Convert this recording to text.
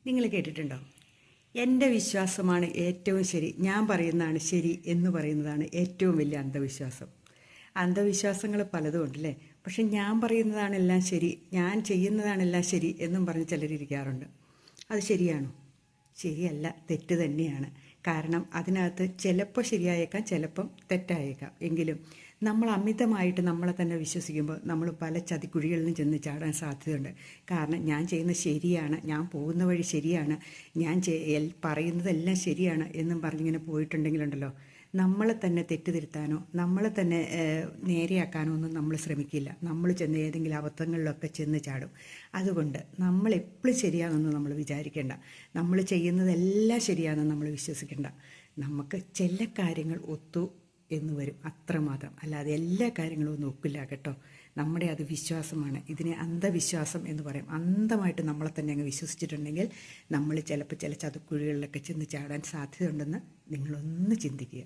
നിങ്ങൾ കേട്ടിട്ടുണ്ടോ? എൻ്റെ വിശ്വാസമാണ് ഏറ്റവും ശരി, ഞാൻ പറയുന്നതാണ് ശരി എന്ന് പറയുന്നതാണ് ഏറ്റവും വലിയ അന്ധവിശ്വാസം. അന്ധവിശ്വാസങ്ങൾ പലതും ഉണ്ടല്ലേ, പക്ഷെ ഞാൻ പറയുന്നതാണെല്ലാം ശരി, ഞാൻ ചെയ്യുന്നതാണെല്ലാം ശരി എന്നും പറഞ്ഞ് ചിലരിയ്ക്കാറുണ്ട്. അത് ശരിയാണോ? ശരിയല്ല, തെറ്റ് തന്നെയാണ്. കാരണം അതിനകത്ത് ചിലപ്പോൾ ശരിയായേക്കാം, ചിലപ്പം തെറ്റായേക്കാം. എങ്കിലും നമ്മൾ അമിതമായിട്ട് നമ്മളെ തന്നെ വിശ്വസിക്കുമ്പോൾ നമ്മൾ പല ചതിക്കുഴികളിലും ചെന്ന് ചാടാൻ സാധ്യതയുണ്ട്. കാരണം ഞാൻ ചെയ്യുന്നത് ശരിയാണ്, ഞാൻ പോകുന്ന വഴി ശരിയാണ്, ഞാൻ പറയുന്നതെല്ലാം ശരിയാണ് എന്നും പറഞ്ഞിങ്ങനെ പോയിട്ടുണ്ടെങ്കിലുണ്ടല്ലോ, നമ്മളെ തന്നെ തെറ്റുതിരുത്താനോ നമ്മളെ തന്നെ നേരെയാക്കാനോ ഒന്നും നമ്മൾ ശ്രമിക്കില്ല. നമ്മൾ ചെന്ന് ഏതെങ്കിലും അബദ്ധങ്ങളിലൊക്കെ ചെന്ന് ചാടും. അതുകൊണ്ട് നമ്മൾ എപ്പോഴും ശരിയാണെന്ന് നമ്മൾ വിചാരിക്കേണ്ട, നമ്മൾ ചെയ്യുന്നതെല്ലാം ശരിയാണെന്ന് നമ്മൾ വിശ്വസിക്കേണ്ട. നമുക്ക് ചില കാര്യങ്ങൾ ഒത്തു എന്ന് വരും, അത്രമാത്രം. അല്ലാതെ എല്ലാ കാര്യങ്ങളും ഒന്നും ഒക്കില്ല കേട്ടോ. നമ്മുടെ അത് വിശ്വാസമാണ്. ഇതിനെ അന്ധവിശ്വാസം എന്ന് പറയും. അന്ധമായിട്ട് നമ്മളെ തന്നെ അങ്ങ് വിശ്വസിച്ചിട്ടുണ്ടെങ്കിൽ നമ്മൾ ചിലപ്പോൾ ചില ചതുക്കുഴികളിലൊക്കെ ചെന്ന് ചാടാൻ സാധ്യതയുണ്ടെന്ന് നിങ്ങളൊന്ന് ചിന്തിക്കുക.